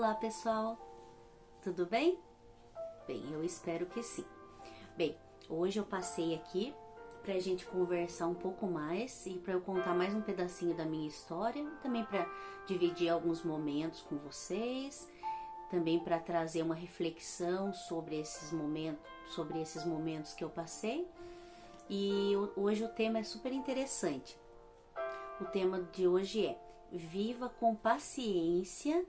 Olá pessoal, tudo bem? Bem, eu espero que sim. Bem, hoje eu passei aqui pra gente conversar um pouco mais e pra eu contar mais um pedacinho da minha história, também pra dividir alguns momentos com vocês, também pra trazer uma reflexão sobre esses momentos que eu passei. E hoje o tema é super interessante. O tema de hoje é: viva com paciência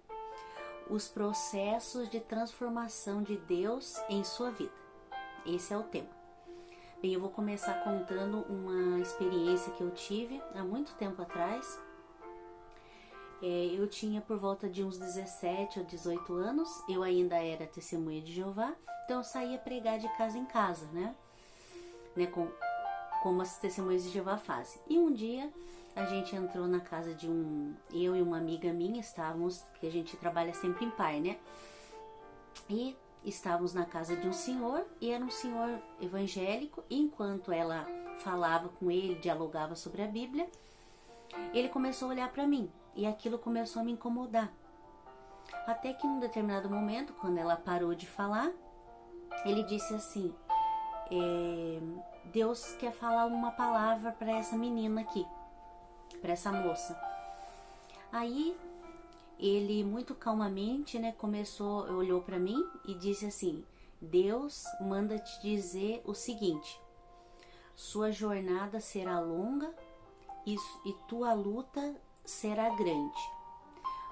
os processos de transformação de Deus em sua vida. Esse é o tema. Bem, eu vou começar contando uma experiência que eu tive há muito tempo atrás. Eu tinha por volta de uns 17 ou 18 anos, eu ainda era testemunha de Jeová, então eu saía pregar de casa em casa, né? Como as testemunhas de Jeová fazem. E um dia a gente entrou na casa de eu e uma amiga minha que a gente trabalha sempre em par, né? E estávamos na casa de um senhor, e era um senhor evangélico, e enquanto ela falava com ele, dialogava sobre a Bíblia, ele começou a olhar para mim, e aquilo começou a me incomodar. Até que num determinado momento, quando ela parou de falar, ele disse assim: Deus quer falar uma palavra para essa menina aqui, para essa moça. Aí ele muito calmamente, né, olhou para mim e disse assim: Deus manda te dizer o seguinte: sua jornada será longa e tua luta será grande,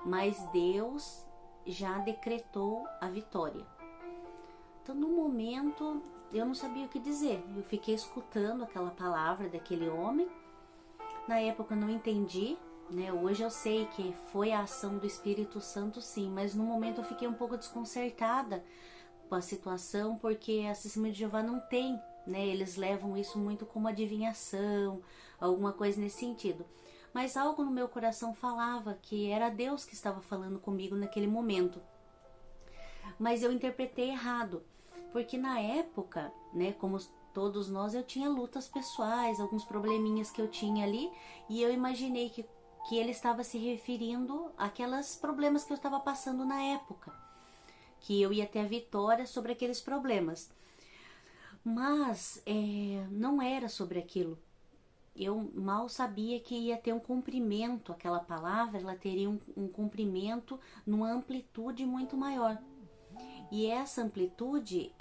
mas Deus já decretou a vitória. Então, no momento, eu não sabia o que dizer. Eu fiquei escutando aquela palavra daquele homem. Na época eu não entendi, né? Hoje eu sei que foi a ação do Espírito Santo, sim, mas no momento eu fiquei um pouco desconcertada com a situação, porque a Testemunha de Jeová não tem, né? Eles levam isso muito como adivinhação, alguma coisa nesse sentido. Mas algo no meu coração falava que era Deus que estava falando comigo naquele momento. Mas eu interpretei errado, porque na época, né, como todos nós, eu tinha lutas pessoais, alguns probleminhas que eu tinha ali, e eu imaginei que ele estava se referindo àqueles problemas que eu estava passando na época, que eu ia ter a vitória sobre aqueles problemas. Mas não era sobre aquilo. Eu mal sabia que ia ter um cumprimento, aquela palavra, ela teria um cumprimento numa amplitude muito maior. E essa amplitude,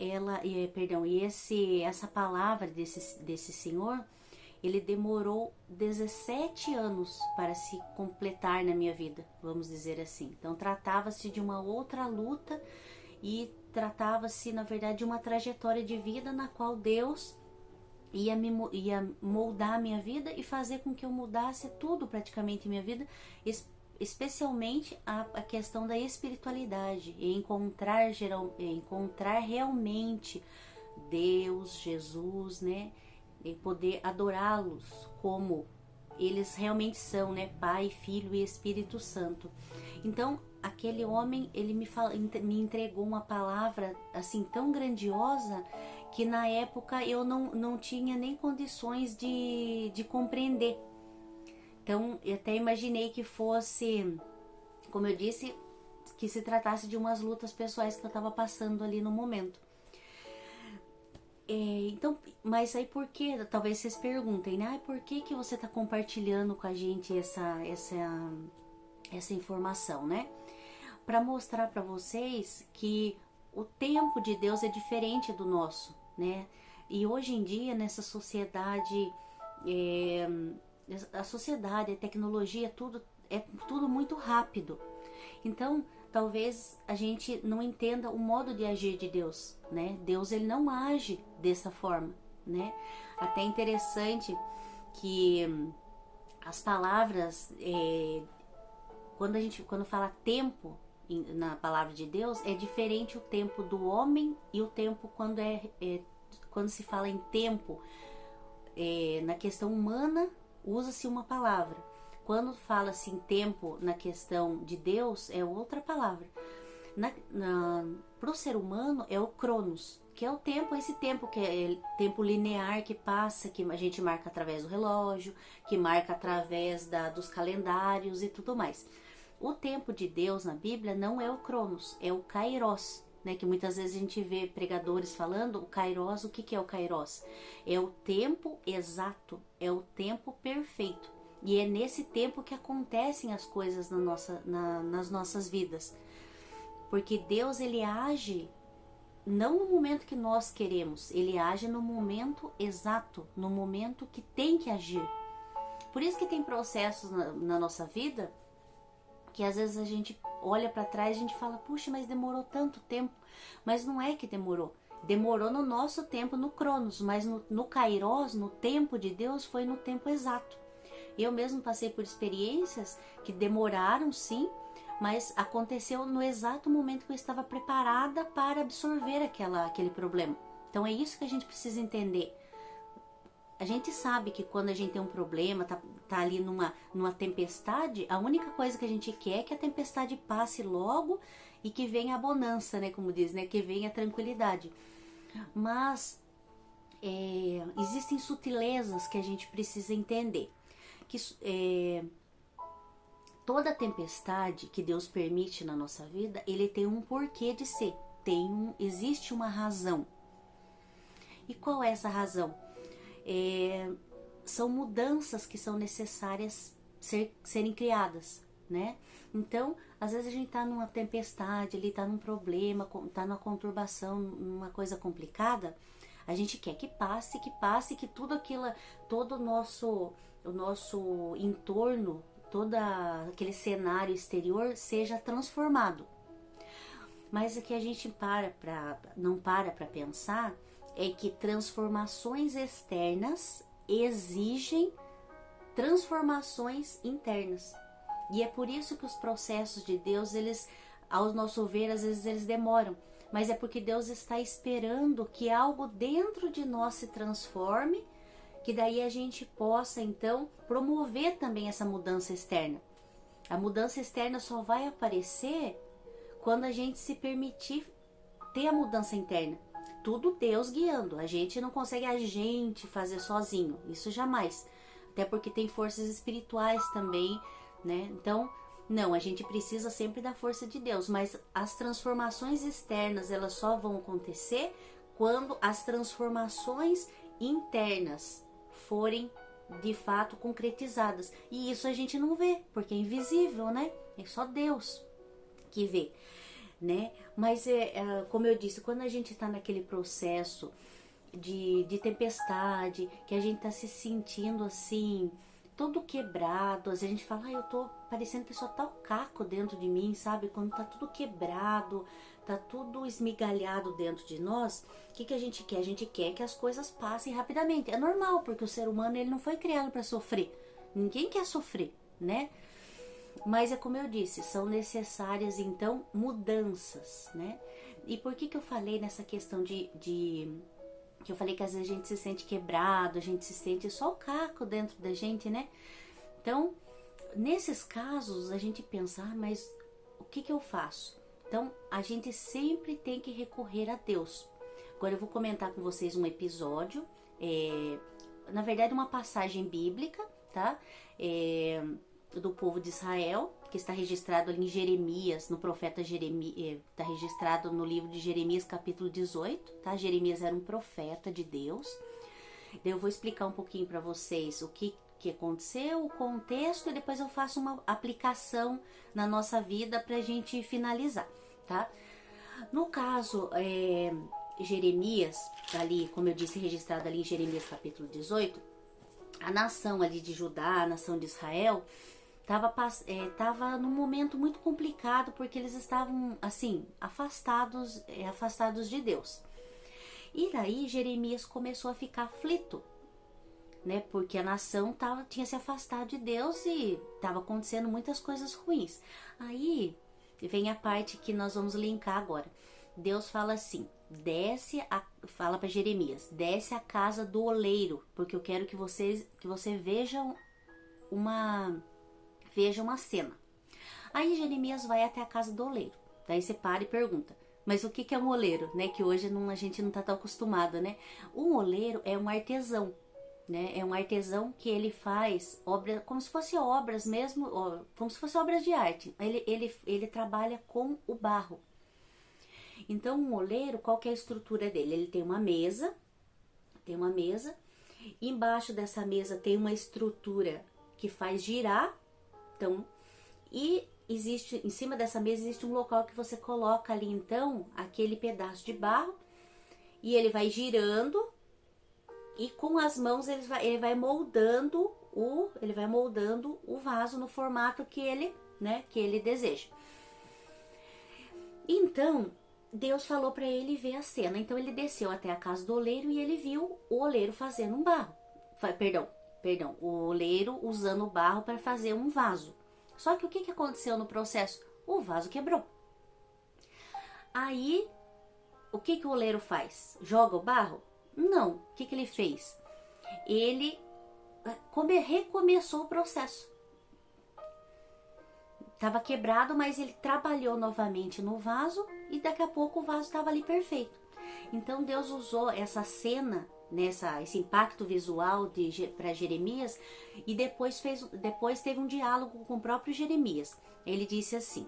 essa palavra desse senhor, ele demorou 17 anos para se completar na minha vida, vamos dizer assim. Então tratava-se de uma outra luta e tratava-se, na verdade, de uma trajetória de vida na qual Deus ia moldar a minha vida e fazer com que eu mudasse tudo praticamente em minha vida, especialmente a questão da espiritualidade, e encontrar realmente Deus, Jesus, né? E poder adorá-los como eles realmente são, né? Pai, Filho e Espírito Santo. Então, aquele homem, ele me entregou uma palavra assim tão grandiosa que na época eu não tinha nem condições de compreender. Então, eu até imaginei que fosse, como eu disse, que se tratasse de umas lutas pessoais que eu estava passando ali no momento. Então, mas aí por que? Talvez vocês perguntem, né? Por que você está compartilhando com a gente essa informação, né? Para mostrar para vocês que o tempo de Deus é diferente do nosso, né? E hoje em dia, nessa sociedade, a tecnologia, é tudo muito rápido. Então, talvez a gente não entenda o modo de agir de Deus, né? Deus, ele não age dessa forma, né? Até interessante que as palavras, quando fala tempo na palavra de Deus, é diferente o tempo do homem e o tempo quando se fala em tempo, na questão humana, usa-se uma palavra. Quando fala-se em tempo na questão de Deus, é outra palavra. Para o ser humano é o cronos, que é o tempo, esse tempo que é tempo linear que passa, que a gente marca através do relógio, que marca através dos calendários e tudo mais. O tempo de Deus na Bíblia não é o Cronos, é o Kairos, né? Que muitas vezes a gente vê pregadores falando o Kairos. O que é o Kairos? É o tempo exato, é o tempo perfeito. E é nesse tempo que acontecem as coisas nas nossas vidas. Porque Deus, ele age não no momento que nós queremos, ele age no momento exato, no momento que tem que agir. Por isso que tem processos na nossa vida que às vezes a gente olha para trás e a gente fala, puxa, mas demorou tanto tempo. Mas não é que demorou. Demorou no nosso tempo, no Cronos, mas no Kairos, no tempo de Deus, foi no tempo exato. Eu mesmo passei por experiências que demoraram, sim, mas aconteceu no exato momento que eu estava preparada para absorver aquele problema. Então é isso que a gente precisa entender. A gente sabe que quando a gente tem um problema, tá ali numa tempestade, a única coisa que a gente quer é que a tempestade passe logo e que venha a bonança, né? Como diz, né? Que venha a tranquilidade. Mas existem sutilezas que a gente precisa entender. Que toda tempestade que Deus permite na nossa vida, ele tem um porquê de ser. Existe uma razão. E qual é essa razão? São mudanças que são necessárias serem criadas, né? Então, às vezes a gente tá numa tempestade, ele tá num problema, tá numa conturbação, numa coisa complicada, a gente quer que passe, que tudo aquilo, todo o nosso entorno, todo aquele cenário exterior seja transformado. Mas o que a gente não para para pensar é que transformações externas exigem transformações internas. E é por isso que os processos de Deus, eles, ao nosso ver, às vezes eles demoram. Mas é porque Deus está esperando que algo dentro de nós se transforme, que daí a gente possa, então, promover também essa mudança externa. A mudança externa só vai aparecer quando a gente se permitir ter a mudança interna. Tudo Deus guiando. A gente não consegue fazer sozinho. Isso jamais. Até porque tem forças espirituais também, né? Então, não, a gente precisa sempre da força de Deus. Mas as transformações externas, elas só vão acontecer quando as transformações internas forem de fato concretizadas. E isso a gente não vê, porque é invisível, né? É só Deus que vê, né? Mas como eu disse, quando a gente está naquele processo de tempestade, que a gente está se sentindo assim, todo quebrado, às vezes a gente fala, eu tô parecendo que só tá o caco dentro de mim, sabe? Quando tá tudo quebrado, tá tudo esmigalhado dentro de nós, o que a gente quer? A gente quer que as coisas passem rapidamente. É normal, porque o ser humano, ele não foi criado para sofrer. Ninguém quer sofrer, né? Mas é como eu disse, são necessárias então mudanças, né? E por que eu falei nessa questão que eu falei que às vezes a gente se sente quebrado, a gente se sente só o caco dentro da gente, né? Então, nesses casos a gente pensa, mas o que eu faço? Então, a gente sempre tem que recorrer a Deus. Agora eu vou comentar com vocês um episódio, na verdade uma passagem bíblica, tá? Do povo de Israel, que está registrado ali em Jeremias, no profeta Jeremias, está registrado no livro de Jeremias, capítulo 18, tá? Jeremias era um profeta de Deus. Eu vou explicar um pouquinho para vocês o que aconteceu, o contexto, e depois eu faço uma aplicação na nossa vida para a gente finalizar, tá? No caso, Jeremias, ali, como eu disse, registrado ali em Jeremias, capítulo 18, a nação ali de Judá, a nação de Israel, estava num momento muito complicado, porque eles estavam, assim, afastados de Deus. E daí Jeremias começou a ficar aflito, né? Porque a nação tinha se afastado de Deus e estava acontecendo muitas coisas ruins. Aí vem a parte que nós vamos linkar agora. Deus fala assim, fala para Jeremias, desce a casa do oleiro, porque eu quero que você veja uma cena. Aí Jeremias vai até a casa do oleiro. Daí você para e pergunta, mas o que é um oleiro, né? Que hoje a gente não tá tão acostumado, né? Um oleiro é um artesão. né? É um artesão que ele faz obras, como se fossem obras mesmo, como se fossem obras de arte. Ele trabalha com o barro. Então, um oleiro, qual que é a estrutura dele? Ele tem uma mesa, embaixo dessa mesa tem uma estrutura que faz girar, então, e existe, em cima dessa mesa existe um local que você coloca ali, então, aquele pedaço de barro, e ele vai girando, e com as mãos ele vai moldando o vaso no formato que ele, né, que ele deseja. Então, Deus falou para ele ver a cena. Então ele desceu até a casa do oleiro e ele viu o oleiro fazendo um barro. Perdão, o oleiro usando o barro para fazer um vaso. Só que o que aconteceu no processo? O vaso quebrou. Aí, o que o oleiro faz? Joga o barro? Não. O que ele fez? Ele recomeçou o processo. Estava quebrado, mas ele trabalhou novamente no vaso e daqui a pouco o vaso estava ali perfeito. Então Deus usou essa cena, esse impacto visual para Jeremias, e depois teve um diálogo com o próprio Jeremias. Ele disse assim,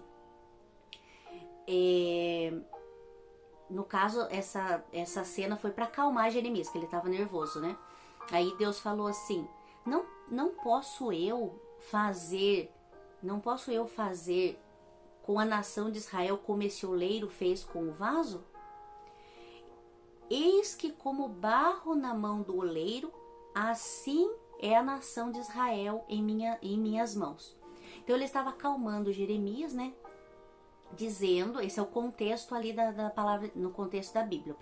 no caso essa cena foi para acalmar Jeremias, que ele estava nervoso, né? Aí Deus falou assim, não posso eu fazer com a nação de Israel como esse oleiro fez com o vaso? Eis que como barro na mão do oleiro, assim é a nação de Israel em minhas mãos. Então ele estava acalmando Jeremias, né? Dizendo, esse é o contexto ali da palavra, no contexto da Bíblia.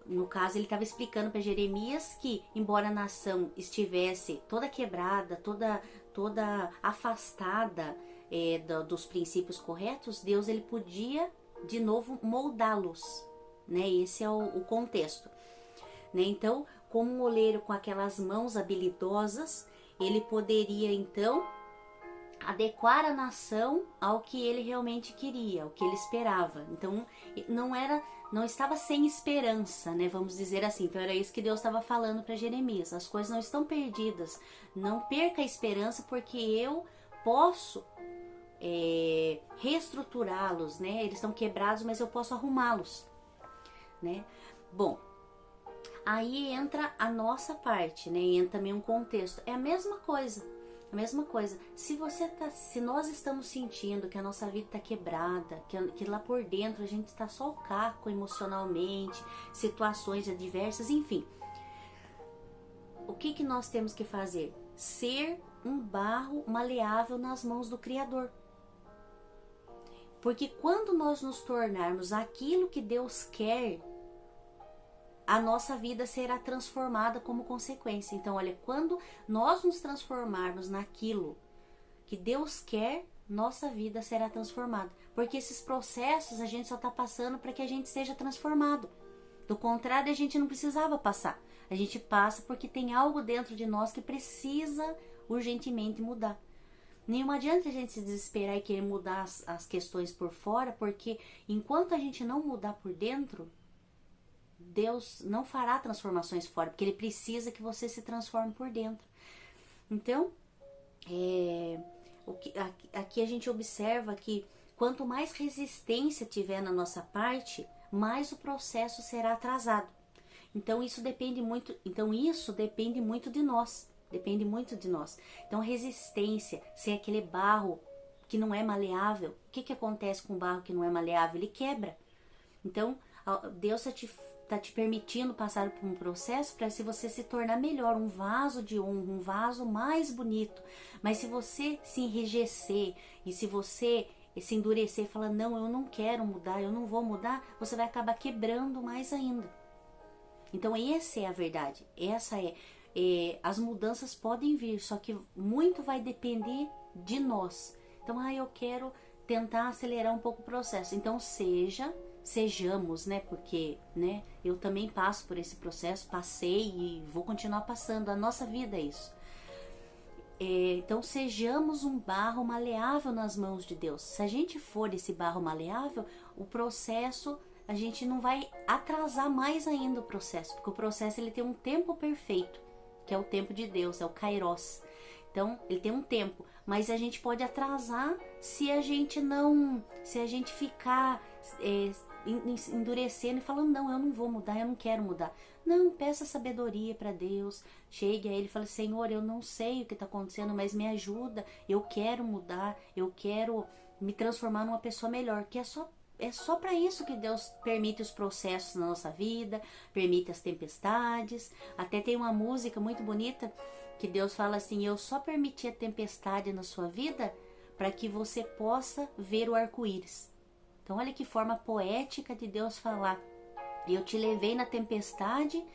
No caso, ele estava explicando para Jeremias que, embora a nação estivesse toda quebrada, toda afastada dos princípios corretos, Deus ele podia de novo moldá-los, né? Esse é o contexto, né? Então, como um oleiro com aquelas mãos habilidosas, ele poderia então adequar a nação ao que ele realmente queria, ao que ele esperava. Então, não estava sem esperança, né? Vamos dizer assim. Então, era isso que Deus estava falando para Jeremias. As coisas não estão perdidas. Não perca a esperança, porque eu posso reestruturá-los, né? Eles estão quebrados, mas eu posso arrumá-los, né? Bom, aí entra a nossa parte, né? Entra também um contexto. É a mesma coisa. A mesma coisa, se nós estamos sentindo que a nossa vida está quebrada, que lá por dentro a gente está só o caco emocionalmente, situações adversas, enfim. O que nós temos que fazer? Ser um barro maleável nas mãos do Criador. Porque quando nós nos tornarmos aquilo que Deus quer, a nossa vida será transformada como consequência. Então, olha, quando nós nos transformarmos naquilo que Deus quer, nossa vida será transformada. Porque esses processos a gente só está passando para que a gente seja transformado. Do contrário, a gente não precisava passar. A gente passa porque tem algo dentro de nós que precisa urgentemente mudar. Não adianta a gente se desesperar e querer mudar as questões por fora, porque enquanto a gente não mudar por dentro, Deus não fará transformações fora, porque Ele precisa que você se transforme por dentro. Então, aqui a gente observa que quanto mais resistência tiver na nossa parte, mais o processo será atrasado. Então isso depende muito de nós. Depende muito de nós. Então, resistência, se é aquele barro que não é maleável, o que acontece com o barro que não é maleável? Ele quebra. Então, Deus está te permitindo passar por um processo para se você se tornar melhor, um vaso de honra, um vaso mais bonito. Mas se você se enrijecer e se você se endurecer e falar, não, eu não quero mudar, eu não vou mudar, você vai acabar quebrando mais ainda. Então, essa é a verdade. As mudanças podem vir, só que muito vai depender de nós. Então, eu quero tentar acelerar um pouco o processo. Então, sejamos, né? Porque, né? Eu também passo por esse processo, passei e vou continuar passando. A nossa vida é isso. Então, sejamos um barro maleável nas mãos de Deus. Se a gente for esse barro maleável, o processo a gente não vai atrasar mais ainda o processo, porque o processo ele tem um tempo perfeito, que é o tempo de Deus, é o Kairos. Então, ele tem um tempo, mas a gente pode atrasar se a gente ficar endurecendo e falando, não, eu não vou mudar, eu não quero mudar. Não, peça sabedoria para Deus, chegue a Ele e fale, Senhor, eu não sei o que está acontecendo, mas me ajuda, eu quero mudar, eu quero me transformar numa pessoa melhor, que é só para isso que Deus permite os processos na nossa vida, permite as tempestades. Até tem uma música muito bonita que Deus fala assim, eu só permiti a tempestade na sua vida para que você possa ver o arco-íris. Então olha que forma poética de Deus falar. Eu te levei na tempestade,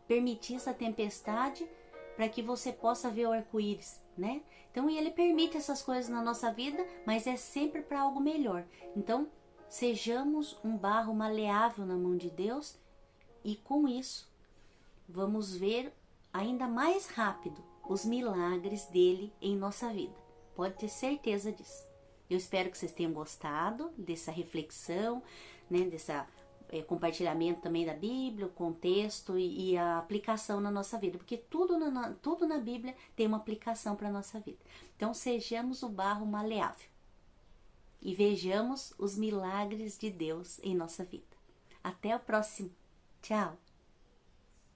permiti essa tempestade para que você possa ver o arco-íris, né? Então Ele permite essas coisas na nossa vida, mas é sempre para algo melhor. Então sejamos um barro maleável na mão de Deus e com isso vamos ver ainda mais rápido os milagres dele em nossa vida. Pode ter certeza disso. Eu espero que vocês tenham gostado dessa reflexão, né, dessa compartilhamento também da Bíblia, o contexto e a aplicação na nossa vida, porque tudo na Bíblia tem uma aplicação para a nossa vida. Então sejamos o barro maleável e vejamos os milagres de Deus em nossa vida. Até o próximo. Tchau!